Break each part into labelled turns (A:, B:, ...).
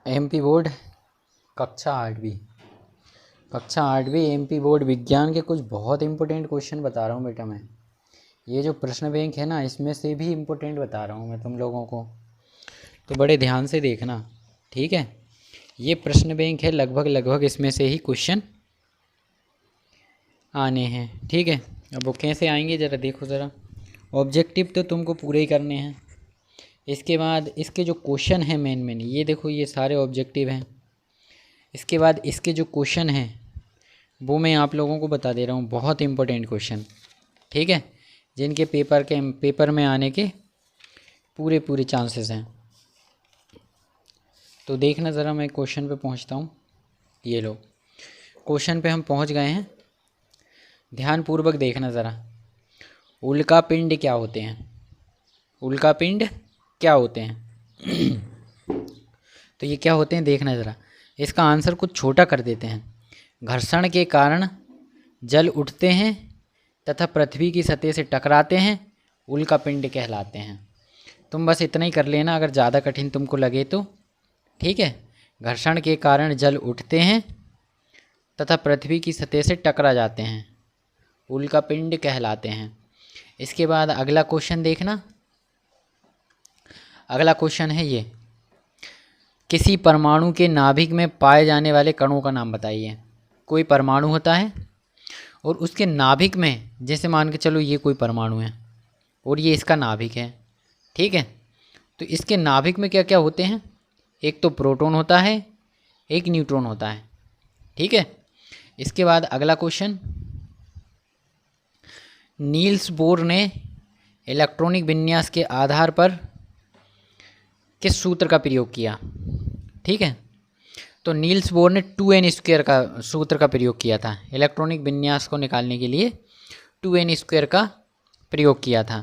A: MP board कक्षा आठवीं MP board विज्ञान के कुछ बहुत इंपॉर्टेंट क्वेश्चन बता रहा हूँ बेटा मैं। ये जो प्रश्न बैंक है ना, इसमें से भी इम्पोर्टेंट बता रहा हूँ मैं तुम लोगों को, तो बड़े ध्यान से देखना, ठीक है। ये प्रश्न बैंक है, लगभग इसमें से ही क्वेश्चन आने हैं, ठीक है। अब वो कैसे आएंगे ज़रा देखो ज़रा। ऑब्जेक्टिव तो तुमको पूरे ही करने हैं। इसके बाद इसके जो क्वेश्चन हैं मेन ये देखो, ये सारे ऑब्जेक्टिव हैं। इसके बाद इसके जो क्वेश्चन हैं वो मैं आप लोगों को बता दे रहा हूँ, बहुत इंपॉर्टेंट क्वेश्चन, ठीक है, जिनके पेपर में आने के पूरे चांसेस हैं। तो देखना ज़रा, मैं क्वेश्चन पे पहुँचता हूँ। ये लो, क्वेश्चन पे हम पहुँच गए हैं, ध्यानपूर्वक देखना ज़रा। उल्का पिंड क्या होते हैं? उल्का पिंड क्या होते हैं? तो ये क्या होते हैं देखना ज़रा। इसका आंसर कुछ छोटा कर देते हैं। घर्षण के कारण जल उठते हैं तथा पृथ्वी की सतह से टकराते हैं, उल्का पिंड कहलाते हैं। तुम बस इतना ही कर लेना अगर ज़्यादा कठिन तुमको लगे तो, ठीक है। घर्षण के कारण जल उठते हैं तथा पृथ्वी की सतह से टकरा जाते हैं, उल्का पिंड कहलाते हैं। इसके बाद अगला क्वेश्चन देखना। अगला क्वेश्चन है ये, किसी परमाणु के नाभिक में पाए जाने वाले कणों का नाम बताइए। कोई परमाणु होता है और उसके नाभिक में, जैसे मान के चलो ये कोई परमाणु है और ये इसका नाभिक है, ठीक है। तो इसके नाभिक में क्या क्या होते हैं? एक तो प्रोटॉन होता है, एक न्यूट्रॉन होता है, ठीक है। इसके बाद अगला क्वेश्चन, नील्स बोर ने इलेक्ट्रॉनिक विन्यास के आधार पर किस सूत्र का प्रयोग किया? ठीक है, तो नील्स बोर ने 2n² का सूत्र का प्रयोग किया था। इलेक्ट्रॉनिक विन्यास को निकालने के लिए 2n² का प्रयोग किया था।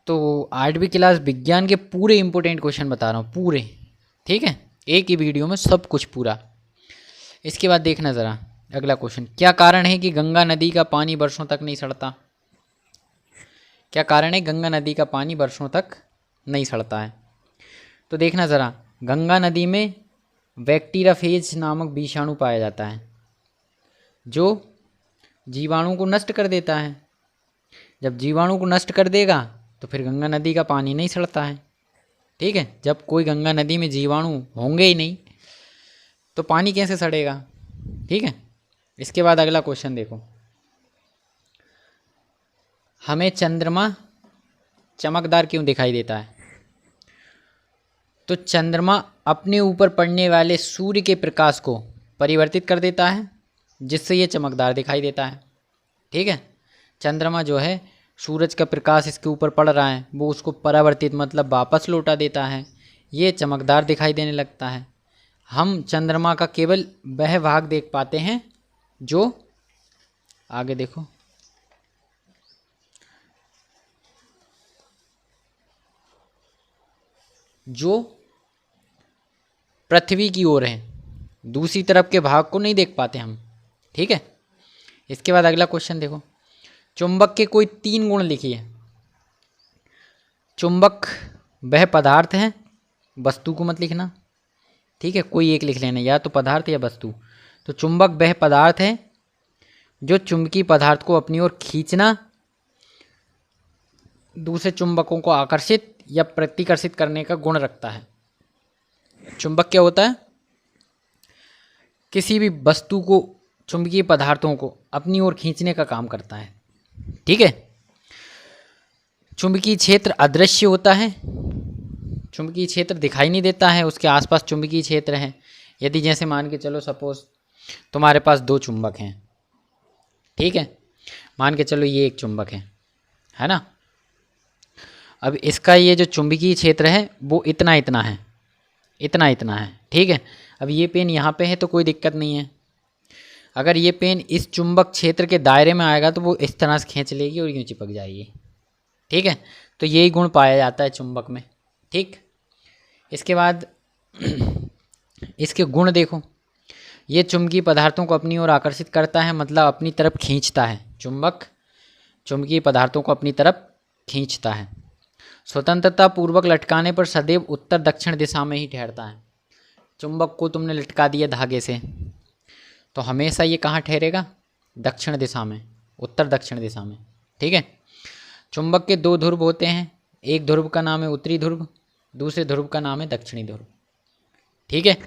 A: तो 8वीं क्लास विज्ञान के पूरे इंपॉर्टेंट क्वेश्चन बता रहा हूँ, पूरे, ठीक है, एक ही वीडियो में सब कुछ पूरा। इसके बाद देखना ज़रा अगला क्वेश्चन, क्या कारण है कि गंगा नदी का पानी वर्षों तक नहीं सड़ता? क्या कारण है गंगा नदी का पानी वर्षों तक नहीं सड़ता है? तो देखना ज़रा, गंगा नदी में बैक्टीरियाफेज नामक विषाणु पाया जाता है जो जीवाणु को नष्ट कर देता है। जब जीवाणु को नष्ट कर देगा तो फिर गंगा नदी का पानी नहीं सड़ता है, ठीक है। जब कोई गंगा नदी में जीवाणु होंगे ही नहीं तो पानी कैसे सड़ेगा, ठीक है। इसके बाद अगला क्वेश्चन देखो, हमें चंद्रमा चमकदार क्यों दिखाई देता है? तो चंद्रमा अपने ऊपर पड़ने वाले सूर्य के प्रकाश को परिवर्तित कर देता है, जिससे ये चमकदार दिखाई देता है, ठीक है। चंद्रमा जो है, सूरज का प्रकाश इसके ऊपर पड़ रहा है, वो उसको परावर्तित मतलब वापस लौटा देता है, ये चमकदार दिखाई देने लगता है। हम चंद्रमा का केवल वह भाग देख पाते हैं जो, आगे देखो, जो पृथ्वी की ओर है, दूसरी तरफ के भाग को नहीं देख पाते हम, ठीक है। इसके बाद अगला क्वेश्चन देखो, चुंबक के कोई 3 गुण लिखिए। चुंबक वह पदार्थ है, वस्तु को मत लिखना, ठीक है, कोई एक लिख लेना, या तो पदार्थ या वस्तु। तो चुंबक वह पदार्थ है जो चुंबकीय पदार्थ को अपनी ओर खींचना, दूसरे चुंबकों को आकर्षित या प्रतिकर्षित करने का गुण रखता है। चुंबक क्या होता है? किसी भी वस्तु को, चुंबकीय पदार्थों को अपनी ओर खींचने का काम करता है, ठीक है। चुंबकीय क्षेत्र अदृश्य होता है, चुंबकीय क्षेत्र दिखाई नहीं देता है, उसके आसपास चुंबकीय क्षेत्र है। यदि जैसे मान के चलो, सपोज तुम्हारे पास 2 चुंबक हैं, ठीक है, मान के चलो ये एक चुंबक है ना। अब इसका ये जो चुंबकीय क्षेत्र है वो इतना है, ठीक है। अब ये पेन यहाँ पे है तो कोई दिक्कत नहीं है। अगर ये पेन इस चुंबक क्षेत्र के दायरे में आएगा तो वो इस तरह से खींच लेगी और यूँ चिपक जाएगी, ठीक है। तो यही गुण पाया जाता है चुंबक में, ठीक। इसके बाद इसके गुण देखो, ये चुंबकीय पदार्थों को अपनी ओर आकर्षित करता है, मतलब अपनी तरफ खींचता है। चुंबक चुंबकीय पदार्थों को अपनी तरफ खींचता है। स्वतंत्रता पूर्वक लटकाने पर सदैव उत्तर दक्षिण दिशा में ही ठहरता है। चुंबक को तुमने लटका दिया धागे से, तो हमेशा ये कहाँ ठहरेगा? दक्षिण दिशा में, उत्तर दक्षिण दिशा में। ठीक है। चुंबक के दो ध्रुव होते हैं, एक ध्रुव का नाम है उत्तरी ध्रुव, दूसरे ध्रुव का नाम है दक्षिणी ध्रुव। ठीक है।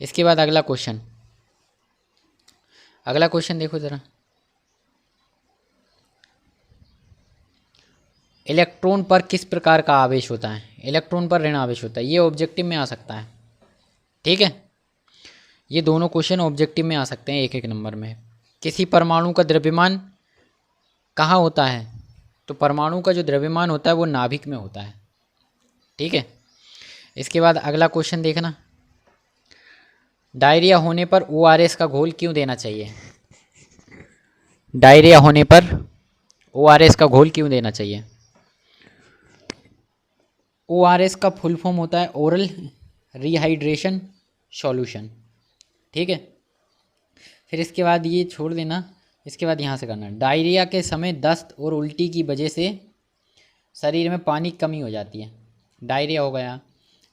A: इसके बाद अगला क्वेश्चन देखो ज़रा। इलेक्ट्रॉन पर किस प्रकार का आवेश होता है? इलेक्ट्रॉन पर ऋण आवेश होता है। ये ऑब्जेक्टिव में आ सकता है। ठीक है, ये दोनों क्वेश्चन ऑब्जेक्टिव में आ सकते हैं एक एक नंबर में। किसी परमाणु का द्रव्यमान कहाँ होता है? तो परमाणु का जो द्रव्यमान होता है वो नाभिक में होता है। ठीक है। इसके बाद अगला क्वेश्चन देखना, डायरिया होने पर ORS का घोल क्यों देना चाहिए? डायरिया होने पर ORS का घोल क्यों देना चाहिए? ORS का फुल फॉर्म होता है ओरल रिहाइड्रेशन सॉल्यूशन। ठीक है। फिर इसके बाद ये छोड़ देना, इसके बाद यहाँ से करना, डायरिया के समय दस्त और उल्टी की वजह से शरीर में पानी की कमी हो जाती है। डायरिया हो गया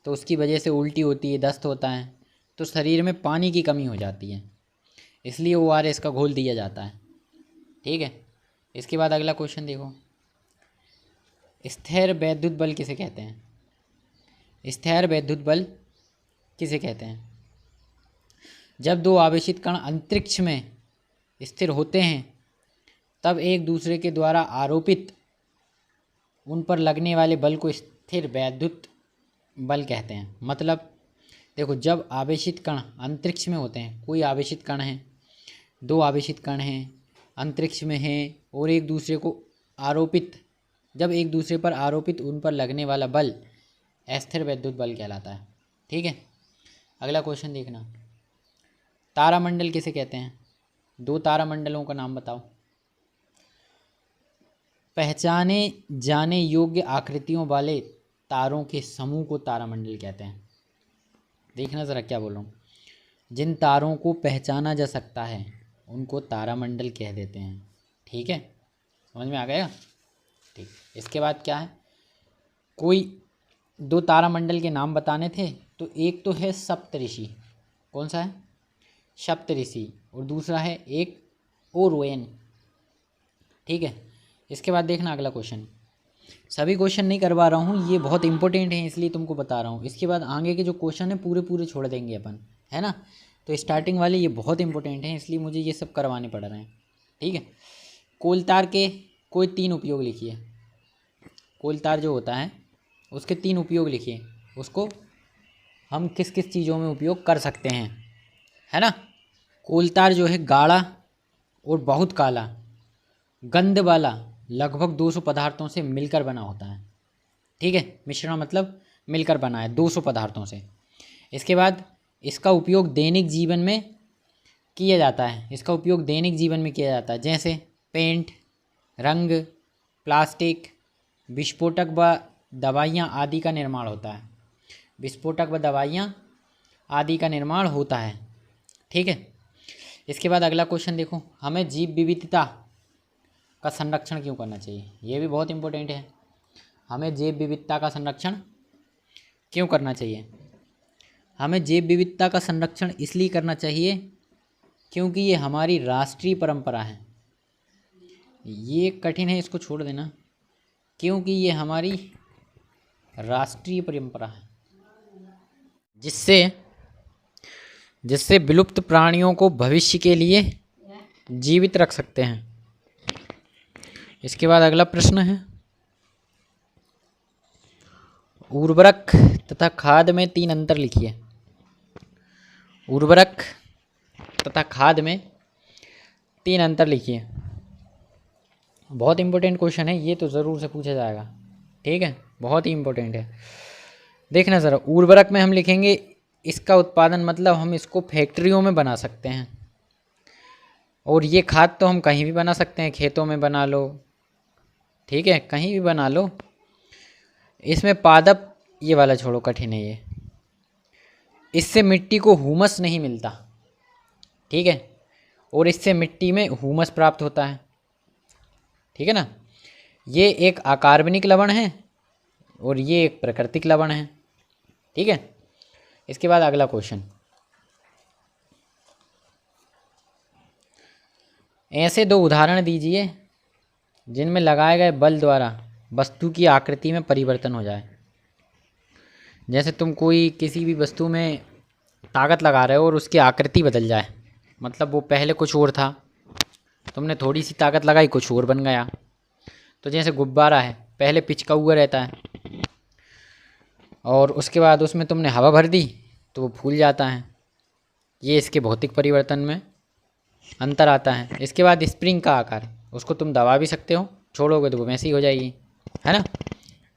A: तो उसकी वजह से उल्टी होती है, दस्त होता है, तो शरीर में पानी की कमी हो जाती है, इसलिए ORS का घोल दिया जाता है। ठीक है। इसके बाद अगला क्वेश्चन देखो, स्थिर वैद्युत बल किसे कहते हैं? स्थिर वैद्युत बल किसे कहते हैं? जब दो आवेशित कण अंतरिक्ष में स्थिर होते हैं तब एक दूसरे के द्वारा आरोपित उन पर लगने वाले बल को स्थिर वैद्युत बल कहते हैं। मतलब देखो, जब आवेशित कण अंतरिक्ष में होते हैं, कोई आवेशित कण है, दो आवेशित कण हैं, अंतरिक्ष में हैं, और एक दूसरे को आरोपित, जब एक दूसरे पर आरोपित उन पर लगने वाला बल अस्थिर वैद्युत बल कहलाता है। ठीक है। अगला क्वेश्चन देखना, तारामंडल किसे कहते हैं? दो तारामंडलों का नाम बताओ। पहचाने जाने योग्य आकृतियों वाले तारों के समूह को तारामंडल कहते हैं। देखना ज़रा क्या बोल रहा हूँ। जिन तारों को पहचाना जा सकता है उनको तारामंडल कह देते हैं। ठीक है, समझ में आ गया? ठीक। इसके बाद क्या है, कोई दो तारामंडल के नाम बताने थे, तो एक तो है सप्तऋषि। कौन सा है? सप्तऋषि। और दूसरा है एक ओरोएन। ठीक है। इसके बाद देखना अगला क्वेश्चन, सभी क्वेश्चन नहीं करवा रहा हूँ, ये बहुत इंपॉर्टेंट है इसलिए तुमको बता रहा हूँ। इसके बाद आगे के जो क्वेश्चन है पूरे पूरे छोड़ देंगे अपन, है ना। तो स्टार्टिंग वाले ये बहुत इंपॉर्टेंट हैं, इसलिए मुझे ये सब करवाने पड़ रहे हैं। ठीक है। कोलतार के कोई 3 उपयोग लिखिए। कोलतार जो होता है उसके 3 उपयोग लिखिए, उसको हम किस किस चीज़ों में उपयोग कर सकते हैं, है ना। कोलतार जो है गाढ़ा और बहुत काला, गंध वाला, लगभग 200 पदार्थों से मिलकर बना होता है। ठीक है, मिश्रण मतलब मिलकर बना है 200 पदार्थों से। इसके बाद इसका उपयोग दैनिक जीवन में किया जाता है। इसका उपयोग दैनिक जीवन में किया जाता है, जैसे पेंट, रंग, प्लास्टिक, विस्फोटक व दवाइयाँ आदि का निर्माण होता है। विस्फोटक व दवाइयाँ आदि का निर्माण होता है। ठीक है। इसके बाद अगला क्वेश्चन देखो, हमें जीव विविधता का संरक्षण क्यों करना चाहिए? ये भी बहुत इंपॉर्टेंट है। हमें जैव विविधता का संरक्षण क्यों करना चाहिए? हमें जैव विविधता का संरक्षण इसलिए करना चाहिए क्योंकि ये हमारी राष्ट्रीय परंपरा है। ये कठिन है, इसको छोड़ देना। क्योंकि ये हमारी राष्ट्रीय परंपरा है, जिससे विलुप्त प्राणियों को भविष्य के लिए जीवित रख सकते हैं। इसके बाद अगला प्रश्न है, उर्वरक तथा खाद में 3 अंतर लिखिए। उर्वरक तथा खाद में 3 अंतर लिखिए। बहुत इंपॉर्टेंट क्वेश्चन है ये, तो ज़रूर से पूछा जाएगा। ठीक है, बहुत ही इंपॉर्टेंट है। देखना ज़रा, उर्वरक में हम लिखेंगे इसका उत्पादन, मतलब हम इसको फैक्ट्रियों में बना सकते हैं। और ये खाद तो हम कहीं भी बना सकते हैं, खेतों में बना लो, ठीक है, कहीं भी बना लो। इसमें पादप, ये वाला छोड़ो, कठिन है ये। इससे मिट्टी को हुमस नहीं मिलता, ठीक है, और इससे मिट्टी में हुमस प्राप्त होता है। ठीक है ना। ये एक अकार्बनिक लवण है और ये एक प्राकृतिक लवण है। ठीक है। इसके बाद अगला क्वेश्चन, ऐसे दो उदाहरण दीजिए जिनमें लगाए गए बल द्वारा वस्तु की आकृति में परिवर्तन हो जाए। जैसे तुम कोई किसी भी वस्तु में ताकत लगा रहे हो और उसकी आकृति बदल जाए, मतलब वो पहले कुछ और था, तुमने थोड़ी सी ताकत लगाई कुछ और बन गया। तो जैसे गुब्बारा है, पहले पिचका हुआ रहता है और उसके बाद उसमें तुमने हवा भर दी तो वो फूल जाता है। ये इसके भौतिक परिवर्तन में अंतर आता है। इसके बाद स्प्रिंग का आकार, उसको तुम दबा भी सकते हो, छोड़ोगे तो वो वैसी हो जाएगी, है ना।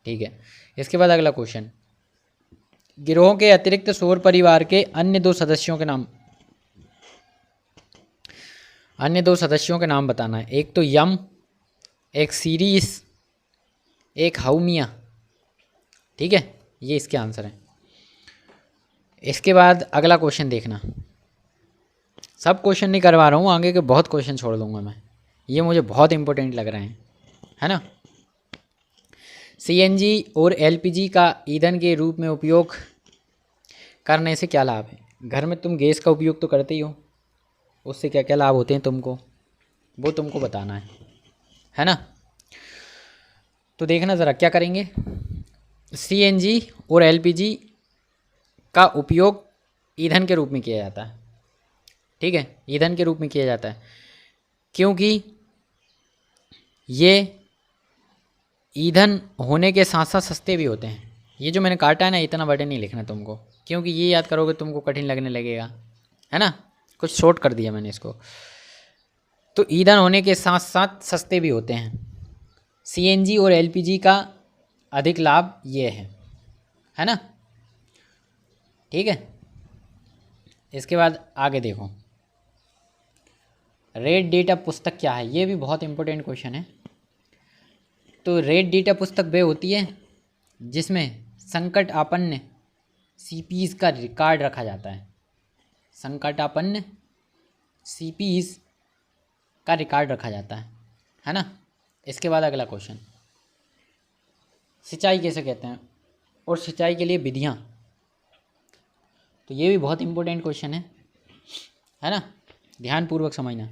A: ठीक है। इसके बाद अगला क्वेश्चन, गिरोह के अतिरिक्त सौर परिवार के अन्य दो सदस्यों के नाम बताना है। एक तो यम, एक सीरीस, एक हाउमिया। ठीक है, ये इसके आंसर हैं। इसके बाद अगला क्वेश्चन देखना, सब क्वेश्चन नहीं करवा रहा हूँ, आगे के बहुत क्वेश्चन छोड़ दूंगा मैं, ये मुझे बहुत इंपॉर्टेंट लग रहे हैं, है ना। सीएनजी और एलपीजी का ईंधन के रूप में उपयोग करने से क्या लाभ है। घर में तुम गैस का उपयोग तो करते ही हो, उससे क्या क्या लाभ होते हैं तुमको, वो तुमको बताना है ना। तो देखना ज़रा क्या करेंगे। सीएनजी और एलपीजी का उपयोग ईंधन के रूप में किया जाता है। ठीक है, ईंधन के रूप में किया जाता है क्योंकि ये ईंधन होने के साथ साथ सस्ते भी होते हैं। ये जो मैंने काटा है ना, इतना बड़े नहीं लिखना तुमको, क्योंकि ये याद करोगे तुमको कठिन लगने लगेगा, है ना। कुछ शॉर्ट कर दिया मैंने इसको। तो ईंधन होने के साथ साथ सस्ते भी होते हैं। सीएनजी और एलपीजी का अधिक लाभ ये है ना। ठीक है। इसके बाद आगे देखो, रेड डेटा पुस्तक क्या है, ये भी बहुत इंपॉर्टेंट क्वेश्चन है। तो रेड डेटा पुस्तक वे होती है जिसमें संकट आपन्न सीपीज का रिकॉर्ड रखा जाता है। संकट आपन्न सीपीज का रिकॉर्ड रखा जाता है ना। इसके बाद अगला क्वेश्चन, सिंचाई कैसे कहते हैं और सिंचाई के लिए विधियाँ, तो ये भी बहुत इंपॉर्टेंट क्वेश्चन है ना, ध्यानपूर्वक समझना।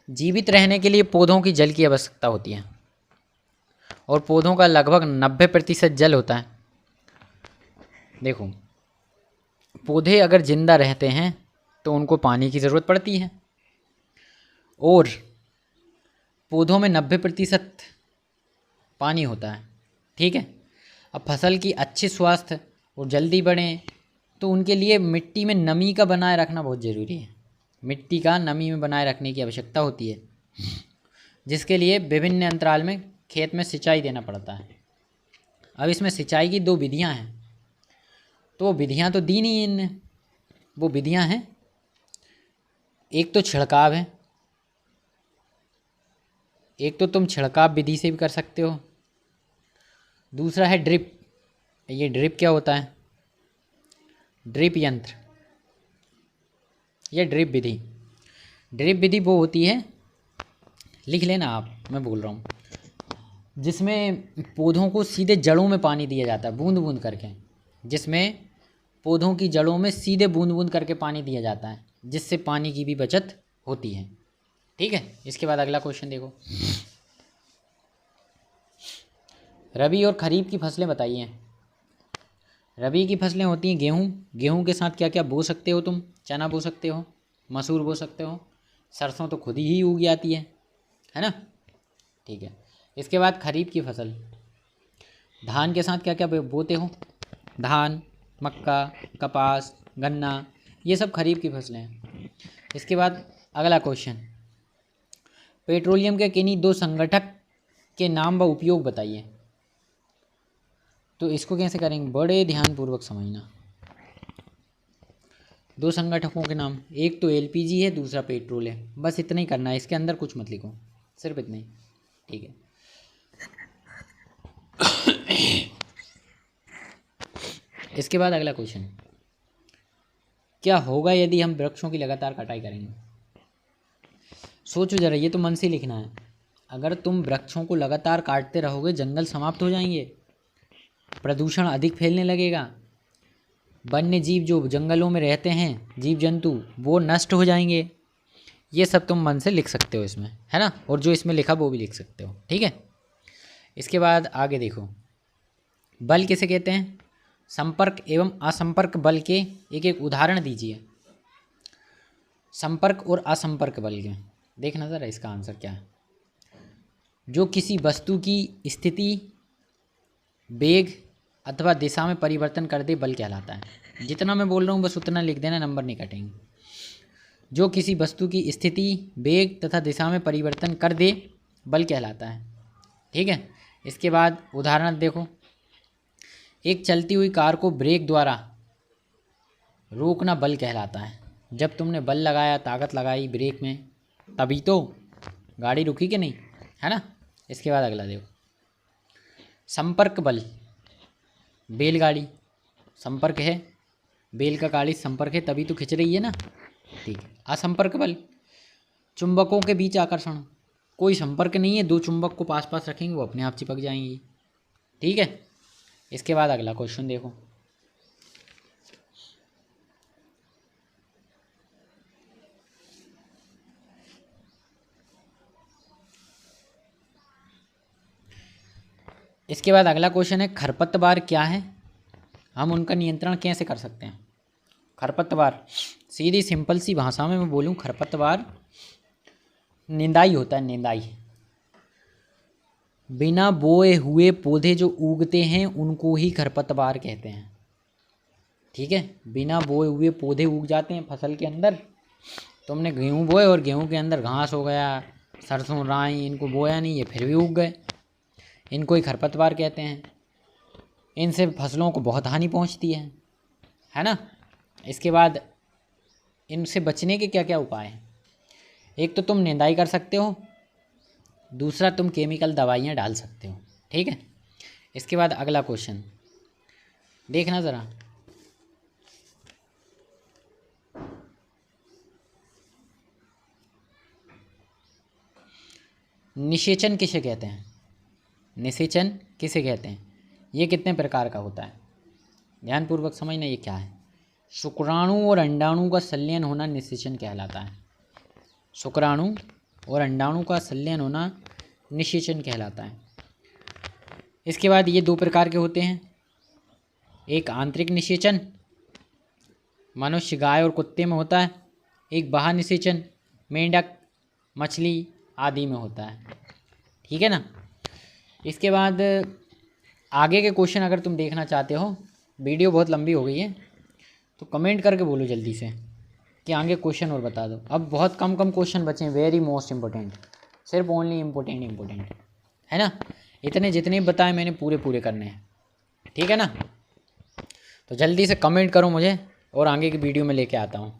A: जीवित रहने के लिए पौधों की जल की आवश्यकता होती है और पौधों का लगभग 90% जल होता है। देखो, पौधे अगर जिंदा रहते हैं तो उनको पानी की ज़रूरत पड़ती है और पौधों में 90% पानी होता है। ठीक है। अब फसल की अच्छी स्वास्थ्य और जल्दी बढ़े तो उनके लिए मिट्टी में नमी का बनाए रखना बहुत ज़रूरी है। मिट्टी का नमी में बनाए रखने की आवश्यकता होती है, जिसके लिए विभिन्न अंतराल में खेत में सिंचाई देना पड़ता है। अब इसमें सिंचाई की दो विधियां हैं, तो वो विधियां तो दी नहीं इनने, वो विधियां हैं, एक तो छिड़काव है, एक तो तुम छिड़काव विधि से भी कर सकते हो, दूसरा है ड्रिप। ये ड्रिप क्या होता है, ड्रिप यंत्र, यह ड्रिप विधि। ड्रिप विधि वो होती है, लिख लेना आप, मैं बोल रहा हूँ, जिसमें पौधों को सीधे जड़ों में पानी दिया जाता है, बूंद बूंद करके, जिसमें पौधों की जड़ों में सीधे बूंद बूंद करके पानी दिया जाता है, जिससे पानी की भी बचत होती है। ठीक है। इसके बाद अगला क्वेश्चन देखो, रबी और खरीफ की फसलें बताइए। रबी की फसलें होती हैं गेहूँ। गेहूँ के साथ क्या क्या बो सकते हो तुम, चना बो सकते हो, मसूर बो सकते हो, सरसों तो खुद ही उग जाती है ना। ठीक है। इसके बाद खरीफ की फसल, धान के साथ क्या क्या बोते हो, धान, मक्का, कपास, गन्ना, ये सब खरीफ की फसलें हैं। इसके बाद अगला क्वेश्चन, पेट्रोलियम के किन्हीं दो संगठक के नाम व उपयोग बताइए। तो इसको कैसे करेंगे, बड़े ध्यानपूर्वक समझना। दो संगठकों के नाम, एक तो एलपीजी है, दूसरा पेट्रोल है, बस इतना ही करना है, इसके अंदर कुछ मत लिखो, सिर्फ इतना ही। ठीक है। इसके बाद अगला क्वेश्चन, क्या होगा यदि हम वृक्षों की लगातार कटाई करेंगे। सोचो जरा, ये तो मन से लिखना है। अगर तुम वृक्षों को लगातार काटते रहोगे, जंगल समाप्त हो जाएंगे, प्रदूषण अधिक फैलने लगेगा, वन्य जीव जो जंगलों में रहते हैं, जीव जंतु, वो नष्ट हो जाएंगे। ये सब तुम मन से लिख सकते हो इसमें, है ना, और जो इसमें लिखा वो भी लिख सकते हो, ठीक है। इसके बाद आगे देखो, बल किसे कहते हैं? संपर्क एवं असंपर्क बल के एक एक उदाहरण दीजिए। संपर्क और असंपर्क बल के देखना ज़रा इसका आंसर क्या है। जो किसी वस्तु की स्थिति, वेग अथवा दिशा में परिवर्तन कर दे बल कहलाता है। जितना मैं बोल रहा हूँ बस उतना लिख देना, नंबर नहीं कटेंगे। जो किसी वस्तु की स्थिति, वेग तथा दिशा में परिवर्तन कर दे बल कहलाता है, ठीक है। इसके बाद उदाहरण देखो, एक चलती हुई कार को ब्रेक द्वारा रोकना बल कहलाता है। जब तुमने बल लगाया, ताकत लगाई ब्रेक में, तभी तो गाड़ी रुकी कि नहीं, है ना। इसके बाद अगला देखो, संपर्क बल, बैलगाड़ी संपर्क है, बैल का गाड़ी संपर्क है तभी तो खिंच रही है ना, ठीक है। असंपर्क बल, चुंबकों के बीच आकर्षण, कोई संपर्क नहीं है, दो चुंबक को पास पास रखेंगे वो अपने आप चिपक जाएंगी, ठीक है। इसके बाद अगला क्वेश्चन देखो, इसके बाद अगला क्वेश्चन है खरपतवार क्या है, हम उनका नियंत्रण कैसे कर सकते हैं। खरपतवार सीधी सिंपल सी भाषा में मैं बोलूँ, खरपतवार निंदाई होता है, निंदाई। बिना बोए हुए पौधे जो उगते हैं उनको ही खरपतवार कहते हैं, ठीक है। बिना बोए हुए पौधे उग जाते हैं फसल के अंदर। तुमने गेहूँ बोए और गेहूँ के अंदर घास हो गया, सरसों राई, इनको बोया नहीं, ये फिर भी उग गए, इनको ही खरपतवार कहते हैं। इनसे फसलों को बहुत हानि पहुंचती है ना। इसके बाद इनसे बचने के क्या क्या उपाय हैं। एक तो तुम निंदाई कर सकते हो, दूसरा तुम केमिकल दवाइयाँ डाल सकते हो, ठीक है। इसके बाद अगला क्वेश्चन देखना ज़रा, निषेचन किसे कहते हैं? निषेचन किसे कहते हैं? ये कितने प्रकार का होता है, ध्यानपूर्वक समझना ये क्या है। शुक्राणु और अंडाणु का संलयन होना निषेचन कहलाता है। शुक्राणु और अंडाणु का संलयन होना निषेचन कहलाता है। इसके बाद ये दो प्रकार के होते हैं, एक आंतरिक निषेचन मनुष्य, गाय और कुत्ते में होता है, एक बाह्य निषेचन मेंढक, मछली आदि में होता है, ठीक है ना। इसके बाद आगे के क्वेश्चन अगर तुम देखना चाहते हो, वीडियो बहुत लंबी हो गई है तो कमेंट करके बोलो जल्दी से कि आगे क्वेश्चन और बता दो। अब बहुत कम क्वेश्चन बचे हैं, वेरी मोस्ट इम्पोर्टेंट, सिर्फ ओनली इम्पोर्टेंट है ना। इतने जितने बताए मैंने पूरे करने हैं, ठीक है ना। तो जल्दी से कमेंट करो मुझे और आगे की वीडियो में लेके आता हूँ।